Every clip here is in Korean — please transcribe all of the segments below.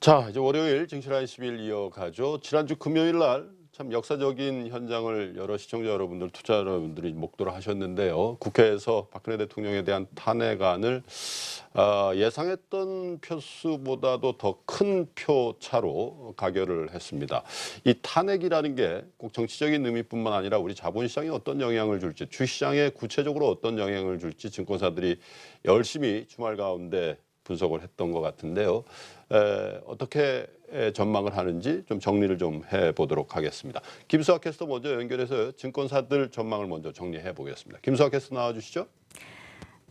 자, 이제 월요일 정실한 10일 이어가죠. 지난주 금요일 날 참 역사적인 현장을 여러 시청자 여러분들, 투자 여러분들이 목도를 하셨는데요. 국회에서 박근혜 대통령에 대한 탄핵안을 예상했던 표수보다도 더 큰 표 차로 가결을 했습니다. 이 탄핵이라는 게 꼭 정치적인 의미뿐만 아니라 우리 자본시장에 어떤 영향을 줄지, 주시장에 구체적으로 어떤 영향을 줄지 증권사들이 열심히 주말 가운데 분석을 했던 것 같은데요. 어떻게 전망을 하는지 좀 정리를 좀 해보도록 하겠습니다. 김수학 캐스터 먼저 연결해서 증권사들 전망을 먼저 정리해 보겠습니다. 김수학 캐스터 나와주시죠.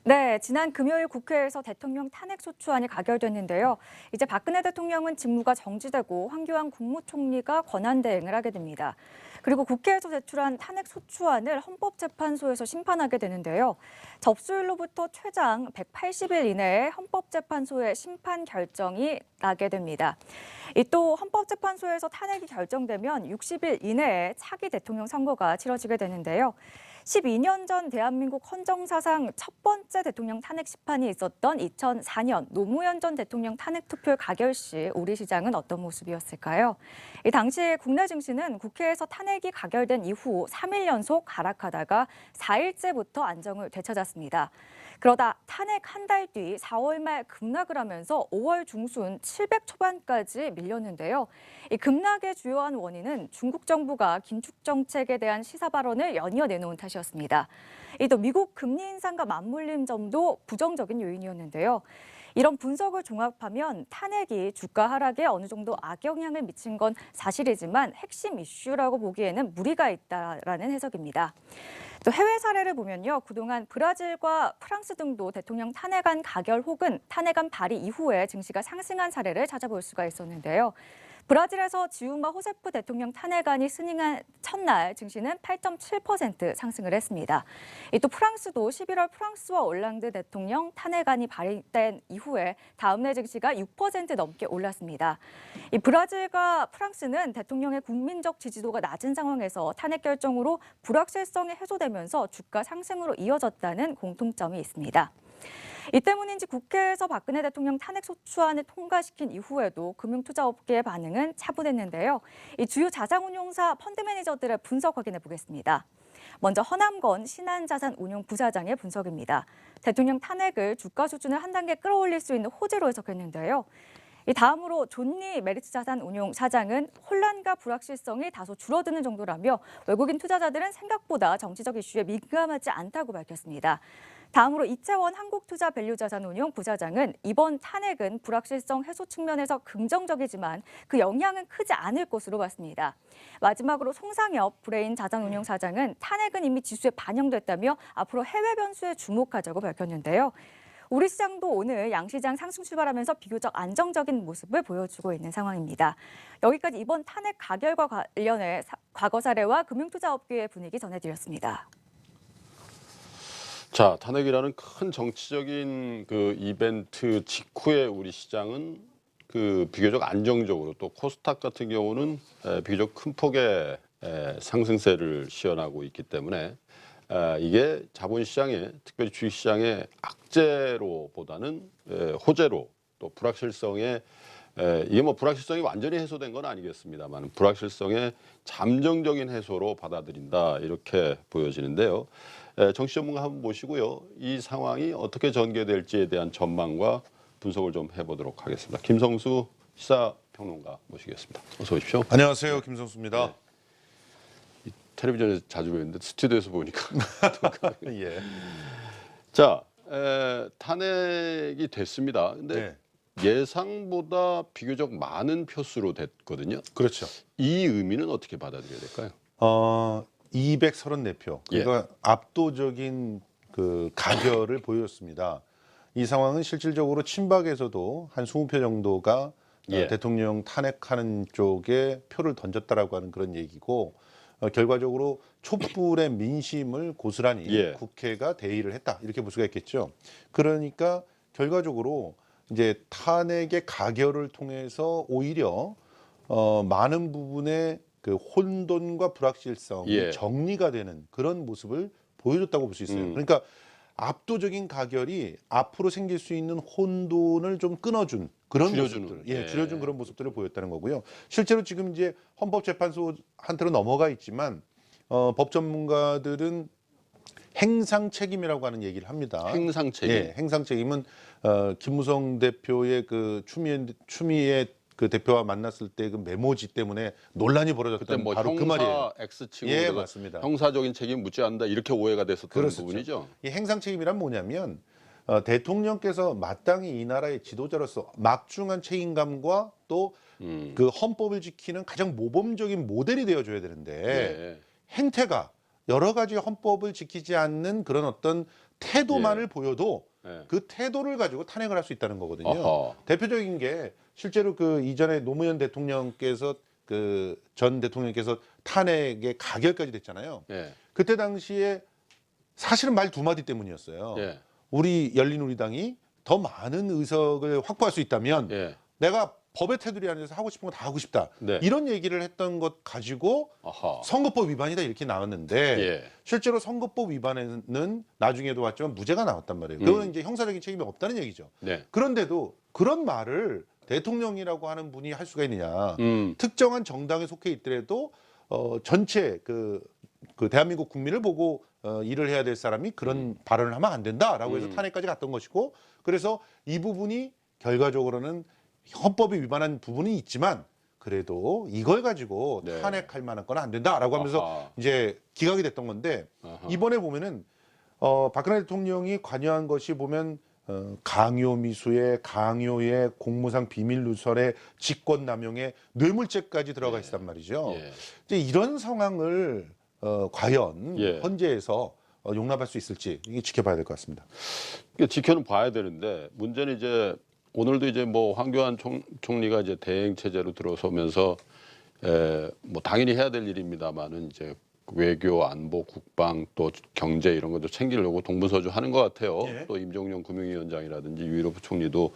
네, 지난 금요일 국회에서 대통령 탄핵소추안이 가결됐는데요. 이제 박근혜 대통령은 직무가 정지되고 황교안 국무총리가 권한대행을 하게 됩니다. 그리고 국회에서 제출한 탄핵소추안을 헌법재판소에서 심판하게 되는데요. 접수일로부터 최장 180일 이내에 헌법재판소의 심판 결정이 나게 됩니다. 또 헌법재판소에서 탄핵이 결정되면 60일 이내에 차기 대통령 선거가 치러지게 되는데요. 12년 전 대한민국 헌정사상 첫 번째 대통령 탄핵 심판이 있었던 2004년 노무현 전 대통령 탄핵 투표 가결 시 우리 시장은 어떤 모습이었을까요? 이 당시 국내 증시는 국회에서 탄핵이 가결된 이후 3일 연속 하락하다가 4일째부터 안정을 되찾았습니다. 그러다 탄핵 한 달 뒤 4월 말 급락을 하면서 5월 중순 700 초반까지 밀렸는데요. 이 급락의 주요한 원인은 중국 정부가 긴축 정책에 대한 시사 발언을 연이어 내놓은 탓이었습니다. 또 미국 금리 인상과 맞물린 점도 부정적인 요인이었는데요. 이런 분석을 종합하면 탄핵이 주가 하락에 어느 정도 악영향을 미친 건 사실이지만 핵심 이슈라고 보기에는 무리가 있다라는 해석입니다. 또 해외 사례를 보면요. 그동안 브라질과 프랑스 등도 대통령 탄핵안 가결 혹은 탄핵안 발의 이후에 증시가 상승한 사례를 찾아볼 수가 있었는데요. 브라질에서 지우마 호세프 대통령 탄핵안이 승인한 첫날 증시는 8.7% 상승을 했습니다. 또 프랑스도 11월 프랑스와 올랑드 대통령 탄핵안이 발의된 이후에 다음 날 증시가 6% 넘게 올랐습니다. 이 브라질과 프랑스는 대통령의 국민적 지지도가 낮은 상황에서 탄핵 결정으로 불확실성이 해소되면서 주가 상승으로 이어졌다는 공통점이 있습니다. 이 때문인지 국회에서 박근혜 대통령 탄핵소추안을 통과시킨 이후에도 금융투자업계의 반응은 차분했는데요. 이 주요 자산운용사 펀드 매니저들의 분석 확인해 보겠습니다. 먼저 허남건 신한자산운용 부사장의 분석입니다. 대통령 탄핵을 주가 수준을 한 단계 끌어올릴 수 있는 호재로 해석했는데요. 이 다음으로 존니 메리츠 자산운용 사장은 혼란과 불확실성이 다소 줄어드는 정도라며 외국인 투자자들은 생각보다 정치적 이슈에 민감하지 않다고 밝혔습니다. 다음으로 이채원 한국투자밸류자산운용 부사장은 이번 탄핵은 불확실성 해소 측면에서 긍정적이지만 그 영향은 크지 않을 것으로 봤습니다. 마지막으로 송상엽 브레인 자산운용 사장은 탄핵은 이미 지수에 반영됐다며 앞으로 해외 변수에 주목하자고 밝혔는데요. 우리 시장도 오늘 양시장 상승 출발하면서 비교적 안정적인 모습을 보여주고 있는 상황입니다. 여기까지 이번 탄핵 가결과 관련해 과거 사례와 금융투자업계의 분위기 전해드렸습니다. 자, 탄핵이라는 큰 정치적인 그 이벤트 직후에 우리 시장은 그 비교적 안정적으로 또 코스닥 같은 경우는 비교적 큰 폭의 상승세를 시현하고 있기 때문에 이게 자본시장에 특별히 주식시장의 악재로보다는 호재로 또 불확실성에 이게 뭐 불확실성이 완전히 해소된 건 아니겠습니다만 불확실성의 잠정적인 해소로 받아들인다 이렇게 보여지는데요. 정치 전문가 한번 모시고요. 이 상황이 어떻게 전개될지에 대한 전망과 분석을 좀 해보도록 하겠습니다. 김성수 시사평론가 모시겠습니다. 어서 오십시오. 안녕하세요. 김성수입니다. 텔레비전에서 자주 뵙는데 스튜디오에서 보니까 예. 자, 탄핵이 됐습니다. 근데 예상보다 비교적 많은 표수로 됐거든요. 그렇죠. 이 의미는 어떻게 받아들여야 될까요? 234표. 그러니까 압도적인 그 가결을 보였습니다. 이 상황은 실질적으로 친박에서도 한 20표 정도가 대통령 탄핵하는 쪽에 표를 던졌다라고 하는 그런 얘기고 결과적으로 촛불의 민심을 고스란히 국회가 대의를 했다 이렇게 볼 수가 있겠죠. 그러니까 결과적으로 이제 탄핵의 가결을 통해서 오히려 많은 부분의 그 혼돈과 불확실성이 정리가 되는 그런 모습을 보여줬다고 볼 수 있어요. 그러니까 압도적인 가결이 앞으로 생길 수 있는 혼돈을 좀 끊어준 그런 줄여주는, 모습들, 예. 줄여준 그런 모습들을 보였다는 거고요. 실제로 지금 이제 헌법재판소한테로 넘어가 있지만 법 전문가들은 행상 책임이라고 하는 얘기를 합니다. 행상 책임. 예, 행상 책임은 김무성 대표의 그 추미애 그 대표와 만났을 때 그 메모지 때문에 논란이 그때 벌어졌던 뭐 바로 그 말이에요. 형사 X치고 예, 그래서 맞습니다. 형사적인 책임 묻지 않는다 이렇게 오해가 됐었던 그렇습니다. 부분이죠. 이 행상 책임이란 뭐냐면 대통령께서 마땅히 이 나라의 지도자로서 막중한 책임감과 또 그 헌법을 지키는 가장 모범적인 모델이 되어줘야 되는데 예. 행태가 여러 가지 헌법을 지키지 않는 그런 어떤 태도만을 보여도 예. 그 태도를 가지고 탄핵을 할 수 있다는 거거든요. 어허. 대표적인 게 실제로 그 이전에 노무현 대통령께서 그 전 대통령께서 탄핵의 가결까지 됐잖아요. 예. 그때 당시에 사실은 말 두 마디 때문이었어요. 예. 우리 열린우리당이 더 많은 의석을 확보할 수 있다면 예. 내가 법의 테두리 안에서 하고 싶은 거 다 하고 싶다. 네. 이런 얘기를 했던 것 가지고 아하. 선거법 위반이다 이렇게 나왔는데 예. 실제로 선거법 위반에는 나중에도 왔지만 무죄가 나왔단 말이에요. 그거는 이제 형사적인 책임이 없다는 얘기죠. 네. 그런데도 그런 말을 대통령이라고 하는 분이 할 수가 있느냐. 특정한 정당에 속해 있더라도 전체 그 대한민국 국민을 보고 일을 해야 될 사람이 그런 발언을 하면 안 된다라고 해서 탄핵까지 갔던 것이고 그래서 이 부분이 결과적으로는 헌법이 위반한 부분이 있지만 그래도 이걸 가지고 네. 탄핵할 만한 건 안 된다라고 하면서 아하. 이제 기각이 됐던 건데 아하. 이번에 보면은 박근혜 대통령이 관여한 것이 보면 강요 미수에 강요에 공무상 비밀 누설에 직권 남용에 뇌물죄까지 들어가 있단 말이죠. 예. 이제 이런 상황을 과연 예. 헌재에서 용납할 수 있을지 이게 지켜봐야 될 것 같습니다. 그러니까 지켜는 봐야 되는데 문제는 이제 오늘도 이제 뭐 황교안 총리가 이제 대행 체제로 들어서면서 뭐 당연히 해야 될 일입니다만은 이제 외교, 안보, 국방 또 경제 이런 것도 챙기려고 동분서주 하는 것 같아요. 예. 또 임종용 금융위원장이라든지 유일호 부총리도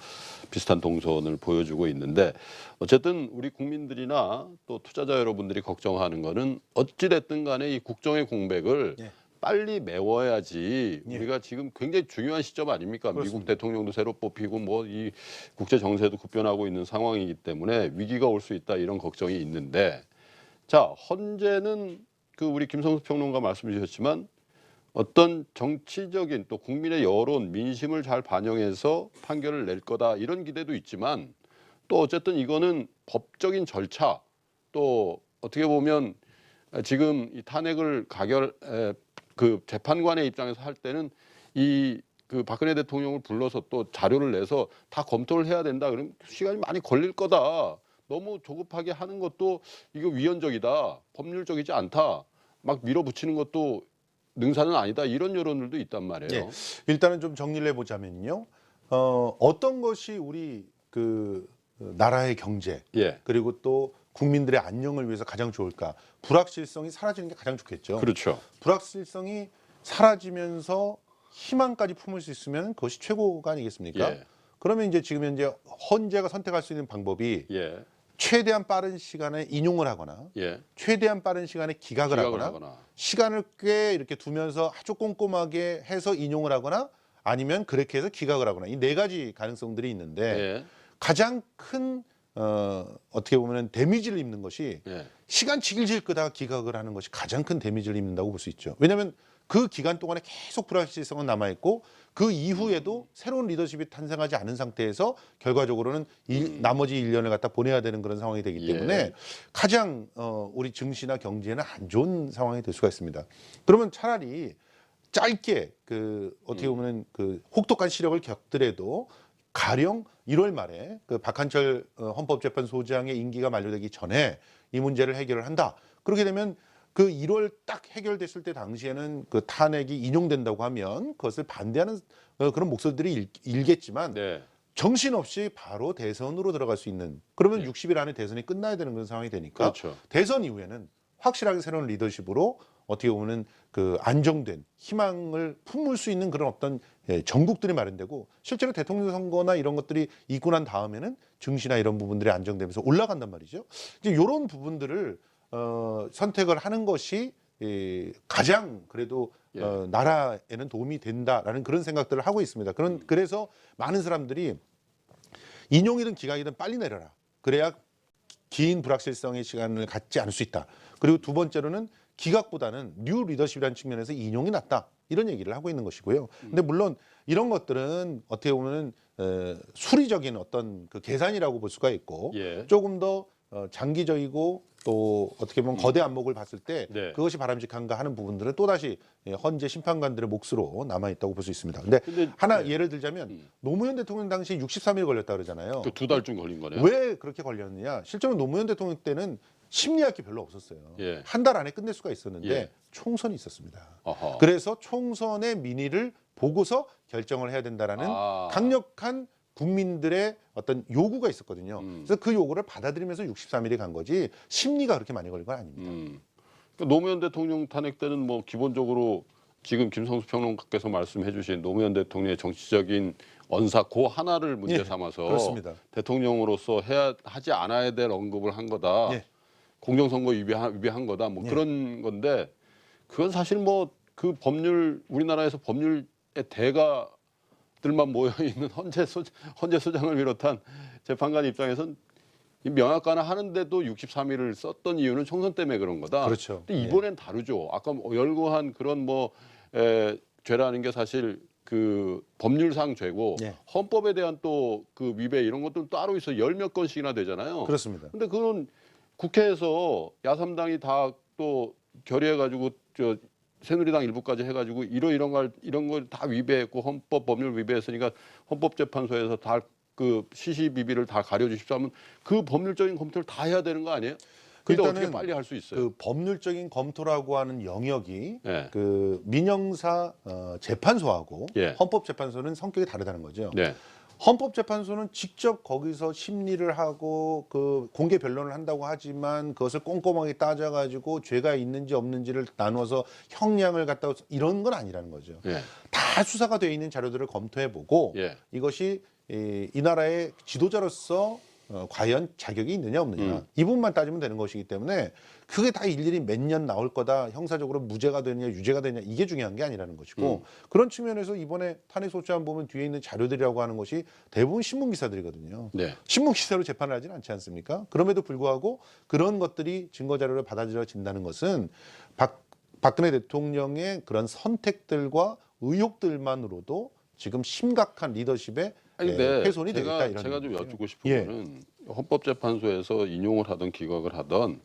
비슷한 동선을 보여주고 있는데 어쨌든 우리 국민들이나 또 투자자 여러분들이 걱정하는 거는 어찌 됐든 간에 이 국정의 공백을 예. 빨리 메워야지. 예. 우리가 지금 굉장히 중요한 시점 아닙니까? 그렇습니다. 미국 대통령도 새로 뽑히고 뭐 이 국제 정세도 급변하고 있는 상황이기 때문에 위기가 올 수 있다 이런 걱정이 있는데 자 헌재는 그 우리 김성수 평론가 말씀 주셨지만 어떤 정치적인 또 국민의 여론 민심을 잘 반영해서 판결을 낼 거다 이런 기대도 있지만 또 어쨌든 이거는 법적인 절차 또 어떻게 보면 지금 이 탄핵을 그 재판관의 입장에서 할 때는 이 그 박근혜 대통령을 불러서 또 자료를 내서 다 검토를 해야 된다. 그러면 시간이 많이 걸릴 거다. 너무 조급하게 하는 것도 이거 위헌적이다. 법률적이지 않다. 막 밀어붙이는 것도 능사는 아니다. 이런 여론들도 있단 말이에요. 예. 일단은 좀 정리를 해보자면요. 어떤 것이 우리 그 나라의 경제 예. 그리고 또 국민들의 안녕을 위해서 가장 좋을까? 불확실성이 사라지는 게 가장 좋겠죠. 그렇죠. 불확실성이 사라지면서 희망까지 품을 수 있으면 그것이 최고가 아니겠습니까? 예. 그러면 이제 지금 현재 헌재가 선택할 수 있는 방법이 예. 최대한 빠른 시간에 인용을 하거나 예. 최대한 빠른 시간에 기각을 기각을 하거나 하거나. 시간을 꽤 이렇게 두면서 아주 꼼꼼하게 해서 인용을 하거나 아니면 그렇게 해서 기각을 하거나 이 네 가지 가능성들이 있는데 예. 가장 큰 어떻게 보면 데미지를 입는 것이 예. 시간 지길질 끄다가 기각을 하는 것이 가장 큰 데미지를 입는다고 볼 수 있죠. 왜냐하면 그 기간 동안에 계속 불확실성은 남아있고 그 이후에도 새로운 리더십이 탄생하지 않은 상태에서 결과적으로는 나머지 1년을 갖다 보내야 되는 그런 상황이 되기 때문에 예. 가장 우리 증시나 경제에는 안 좋은 상황이 될 수가 있습니다. 그러면 차라리 짧게 그 어떻게 보면 그 혹독한 시력을 겪더라도 가령 1월 말에 그 박한철 헌법재판소장의 임기가 만료되기 전에 이 문제를 해결을 한다. 그렇게 되면 그 1월 딱 해결됐을 때 당시에는 그 탄핵이 인용된다고 하면 그것을 반대하는 그런 목소리들이 일겠지만 네. 정신없이 바로 대선으로 들어갈 수 있는 그러면 60일 안에 대선이 끝나야 되는 그런 상황이 되니까 그렇죠. 대선 이후에는 확실하게 새로운 리더십으로 어떻게 보면 그 안정된 희망을 품을 수 있는 그런 어떤 전국들이 마련되고 실제로 대통령 선거나 이런 것들이 있고 난 다음에는 증시나 이런 부분들이 안정되면서 올라간단 말이죠. 이제 이런 부분들을 선택을 하는 것이 가장 그래도 예. 나라에는 도움이 된다라는 그런 생각들을 하고 있습니다. 그래서 많은 사람들이 인용이든 기각이든 빨리 내려라. 그래야 긴 불확실성의 시간을 갖지 않을 수 있다. 그리고 두 번째로는 기각보다는 뉴 리더십이라는 측면에서 인용이 낫다. 이런 얘기를 하고 있는 것이고요. 근데 물론 이런 것들은 어떻게 보면 수리적인 어떤 그 계산이라고 볼 수가 있고 예. 조금 더 장기적이고 또 어떻게 보면 거대 안목을 봤을 때 네. 그것이 바람직한가 하는 부분들은 또다시 헌재 심판관들의 몫으로 남아있다고 볼 수 있습니다. 근데 하나 예. 예를 들자면 노무현 대통령 당시에 63일 걸렸다 그러잖아요. 그 2달쯤 걸린 거네요. 왜 그렇게 걸렸느냐? 실제로 노무현 대통령 때는 심리할 게 별로 없었어요. 예. 한 달 안에 끝낼 수가 있었는데 예. 총선이 있었습니다. 어허. 그래서 총선의 민의를 보고서 결정을 해야 된다라는 강력한 국민들의 어떤 요구가 있었거든요. 그래서 그 요구를 받아들이면서 63일이 간 거지 심리가 그렇게 많이 걸린 건 아닙니다. 그러니까 노무현 대통령 탄핵 때는 뭐 기본적으로 지금 김성수 평론가께서 말씀해주신 노무현 대통령의 정치적인 언사 그 하나를 문제 예, 삼아서 그렇습니다. 대통령으로서 하지 않아야 될 언급을 한 거다. 예. 공정선거 위배한 거다. 뭐 예. 그런 건데 그건 사실 뭐 그 법률 우리나라에서 법률의 대가들만 모여 있는 헌재 소장을 비롯한 재판관 입장에선 이 명확관을 하는데도 63일을 썼던 이유는 총선 때문에 그런 거다. 그렇죠. 근데 이번엔 다르죠. 아까 열거한 그런 죄라는 게 사실 그 법률상 죄고 예. 헌법에 대한 또 그 위배 이런 것들은 따로 있어 열 몇 건씩이나 되잖아요. 그렇습니다. 근데 그건 국회에서 야삼당이 다 또 결의해가지고 새누리당 일부까지 해가지고 이런 걸 다 위배했고 헌법 법률 위배했으니까 헌법재판소에서 다 그 시시비비를 다 가려주십시오 하면 그 법률적인 검토를 다 해야 되는 거 아니에요? 근데 어떻게 일단은 빨리 할 수 있어요? 그 법률적인 검토라고 하는 영역이 예. 그 민형사 재판소하고 예. 헌법재판소는 성격이 다르다는 거죠. 네. 헌법재판소는 직접 거기서 심리를 하고 그 공개 변론을 한다고 하지만 그것을 꼼꼼하게 따져가지고 죄가 있는지 없는지를 나누어서 형량을 갖다 이런 건 아니라는 거죠. 예. 다 수사가 되어 있는 자료들을 검토해보고 예. 이것이 이 나라의 지도자로서 과연 자격이 있느냐 없느냐 이 부분만 따지면 되는 것이기 때문에 그게 다 일일이 몇 년 나올 거다 형사적으로 무죄가 되느냐 유죄가 되느냐 이게 중요한 게 아니라는 것이고 그런 측면에서 이번에 탄핵 소추안 보면 뒤에 있는 자료들이라고 하는 것이 대부분 신문 기사들이거든요. 네. 신문 기사로 재판을 하지는 않지 않습니까? 그럼에도 불구하고 그런 것들이 증거 자료로 받아들여진다는 것은 박근혜 대통령의 그런 선택들과 의혹들만으로도 지금 심각한 리더십의 아니, 근데 훼손이 되겠다 이런 제가 좀 얘기예요. 여쭙고 싶은 예. 거는 헌법재판소에서 인용을 하던 기각을 하던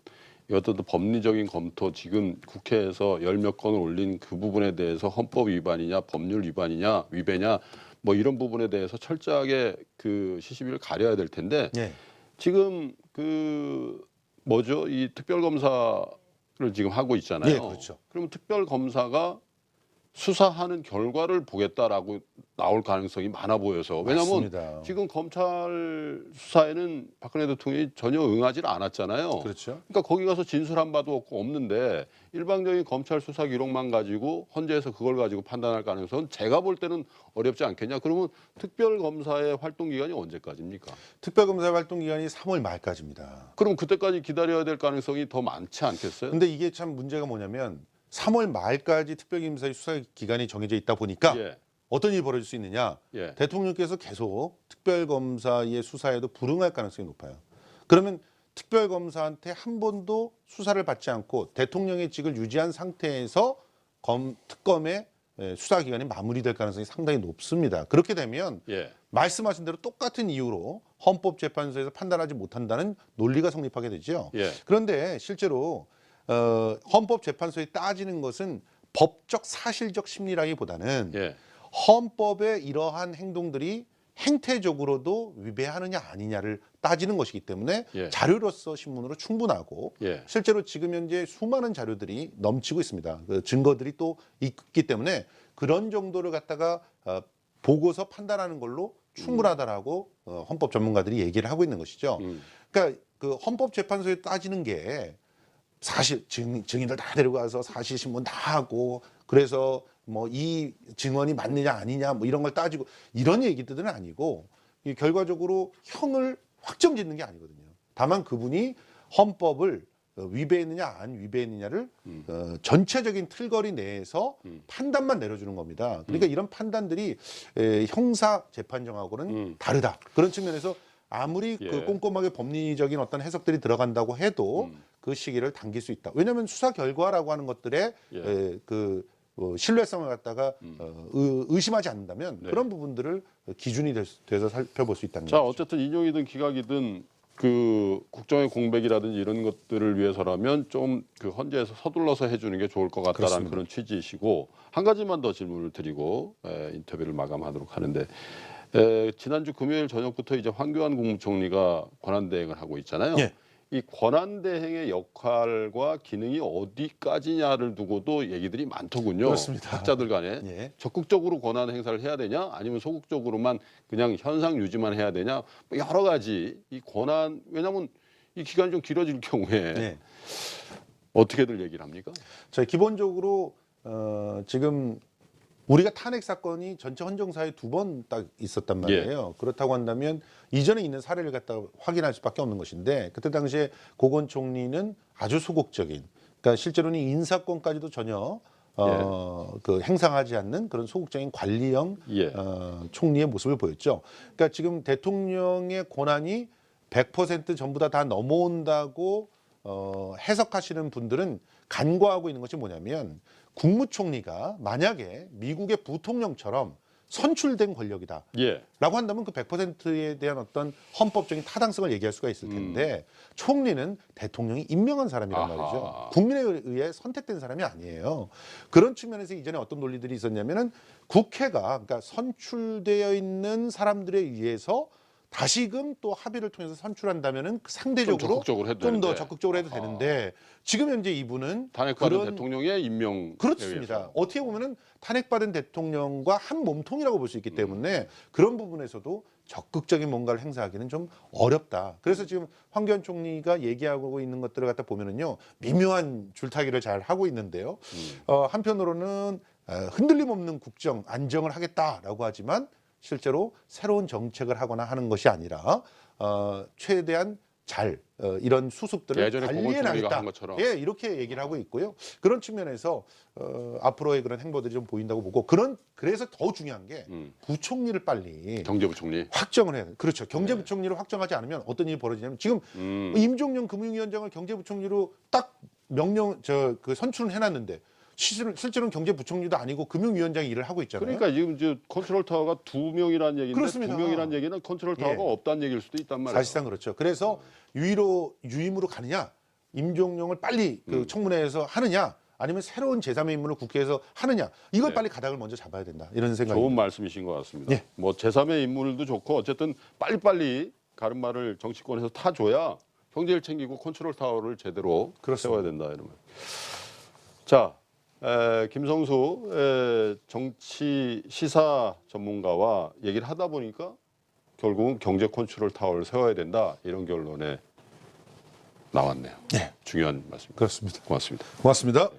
어떤 법리적인 검토 지금 국회에서 열 몇 건을 올린 그 부분에 대해서 헌법 위반이냐 법률 위반이냐 위배냐 뭐 이런 부분에 대해서 철저하게 그 시시비를 가려야 될 텐데 예. 지금 그 뭐죠 이 특별검사를 지금 하고 있잖아요. 예, 그렇죠. 그러면 특별검사가 수사하는 결과를 보겠다라고 나올 가능성이 많아 보여서 왜냐하면 맞습니다. 지금 검찰 수사에는 박근혜 대통령이 전혀 응하지 않았잖아요. 그렇죠. 그러니까 거기 가서 진술한 바도 없고 없는데 일방적인 검찰 수사 기록만 가지고 헌재에서 그걸 가지고 판단할 가능성은 제가 볼 때는 어렵지 않겠냐. 그러면 특별검사의 활동 기간이 언제까지입니까? 특별검사 활동 기간이 3월 말까지입니다. 그럼 그때까지 기다려야 될 가능성이 더 많지 않겠어요? 근데 이게 참 문제가 뭐냐면 3월 말까지 특별검사의 수사 기간이 정해져 있다 보니까 예, 어떤 일이 벌어질 수 있느냐? 예, 대통령께서 계속 특별검사의 수사에도 불응할 가능성이 높아요. 그러면 특별검사한테 한 번도 수사를 받지 않고 대통령의 직을 유지한 상태에서 특검의 수사 기간이 마무리될 가능성이 상당히 높습니다. 그렇게 되면 예, 말씀하신 대로 똑같은 이유로 헌법재판소에서 판단하지 못한다는 논리가 성립하게 되죠. 예, 그런데 실제로 헌법재판소에 따지는 것은 법적 사실적 심리라기보다는 예, 헌법의 이러한 행동들이 행태적으로도 위배하느냐 아니냐를 따지는 것이기 때문에 예. 자료로서 신문으로 충분하고 예. 실제로 지금 현재 수많은 자료들이 넘치고 있습니다. 그 증거들이 또 있기 때문에 그런 정도를 갖다가 보고서 판단하는 걸로 충분하다라고 헌법 전문가들이 얘기를 하고 있는 것이죠. 그러니까 그 헌법재판소에 따지는 게 사실 증인들 다 데리고 가서 사실 신문 다 하고 그래서 뭐 이 증언이 맞느냐 아니냐 뭐 이런 걸 따지고 이런 얘기들은 아니고 결과적으로 형을 확정짓는 게 아니거든요. 다만 그분이 헌법을 위배했느냐 안 위배했느냐를 전체적인 틀거리 내에서 판단만 내려주는 겁니다. 그러니까 이런 판단들이 형사 재판정하고는 다르다. 그런 측면에서 아무리 예. 그 꼼꼼하게 법리적인 어떤 해석들이 들어간다고 해도 그 시기를 당길 수 있다. 왜냐하면 수사 결과라고 하는 것들의 신뢰성을 갖다가 의심하지 않는다면 네. 그런 부분들을 기준이 돼서 살펴볼 수 있다는 자, 거죠. 어쨌든 인용이든 기각이든 그 국정의 공백이라든지 이런 것들을 위해서라면 좀 그 헌재에서 서둘러서 해주는 게 좋을 것 같다라는 그렇습니다. 그런 취지이시고, 한 가지만 더 질문을 드리고 인터뷰를 마감하도록 하는데, 지난주 금요일 저녁부터 이제 황교안 국무총리가 권한대행을 하고 있잖아요. 예. 이 권한대행의 역할과 기능이 어디까지냐를 두고도 얘기들이 많더군요. 그렇습니다. 학자들 간에. 예. 적극적으로 권한 행사를 해야 되냐, 아니면 소극적으로만 그냥 현상 유지만 해야 되냐, 뭐 여러 가지 이 권한, 왜냐하면 이 기간이 좀 길어질 경우에 네. 어떻게들 얘기를 합니까? 자, 기본적으로 지금 우리가 탄핵 사건이 전체 헌정사에 2번 딱 있었단 말이에요. 그렇다고 한다면 이전에 있는 사례를 갖다 확인할 수밖에 없는 것인데, 그때 당시에 고건 총리는 아주 소극적인, 그러니까 실제로는 인사권까지도 전혀 그 행사하지 않는 그런 소극적인 관리형 총리의 모습을 보였죠. 그러니까 지금 대통령의 권한이 100% 전부 다 넘어온다고 해석하시는 분들은 간과하고 있는 것이 뭐냐면, 국무총리가 만약에 미국의 부통령처럼 선출된 권력이다 라고 한다면 그 100%에 대한 어떤 헌법적인 타당성을 얘기할 수가 있을 텐데, 총리는 대통령이 임명한 사람이란 말이죠. 국민에 의해 선택된 사람이 아니에요. 그런 측면에서 이전에 어떤 논리들이 있었냐면은, 국회가 그러니까 선출되어 있는 사람들에 의해서 다시금 또 합의를 통해서 선출한다면은 상대적으로 좀 더 적극적으로 해도 되는데, 지금 현재 이분은 탄핵받은 대통령의 임명. 그렇습니다. 어떻게 보면은 탄핵받은 대통령과 한 몸통이라고 볼 수 있기 때문에 그런 부분에서도 적극적인 뭔가를 행사하기는 좀 어렵다. 그래서 지금 황교안 총리가 얘기하고 있는 것들을 갖다 보면은요, 미묘한 줄타기를 잘 하고 있는데요. 한편으로는 흔들림 없는 국정 안정을 하겠다라고 하지만, 실제로 새로운 정책을 하거나 하는 것이 아니라 최대한 잘 이런 수습들을 관리해 나겠다. 예, 이렇게 얘기를 하고 있고요. 그런 측면에서 앞으로의 그런 행보들이 좀 보인다고 보고, 그래서 더 중요한 게 부총리를 빨리 경제부총리 확정을 해야 돼요. 그렇죠. 경제부총리를 확정하지 않으면 어떤 일이 벌어지냐면, 지금 임종영 금융위원장을 경제부총리로 딱 그 선출을 해놨는데, 실제로는 경제부총리도 아니고 금융위원장이 일을 하고 있잖아요. 그러니까 지금 이제 컨트롤 타워가 2명이라는 얘기인데, 그렇습니다. 2명이라는 얘기는 컨트롤 타워가 없다는 얘기일 수도 있단 말이에요. 사실상 그렇죠. 그래서 유임으로 가느냐, 임종용을 빨리 그 청문회에서 하느냐, 아니면 새로운 제3의 인물을 국회에서 하느냐, 이걸 빨리 가닥을 먼저 잡아야 된다, 이런 생각이. 좋은 말씀이신 것 같습니다. 뭐 제3의 인물도 좋고, 어쨌든 빨리빨리 가르마를 정치권에서 타줘야 경제를 챙기고 컨트롤 타워를 제대로 세워야 된다, 이런 말. 자, 김성수 정치 시사 전문가와 얘기를 하다 보니까 결국은 경제 컨트롤 타워를 세워야 된다, 이런 결론에 나왔네요. 네. 중요한 말씀입니다. 그렇습니다. 고맙습니다. 고맙습니다.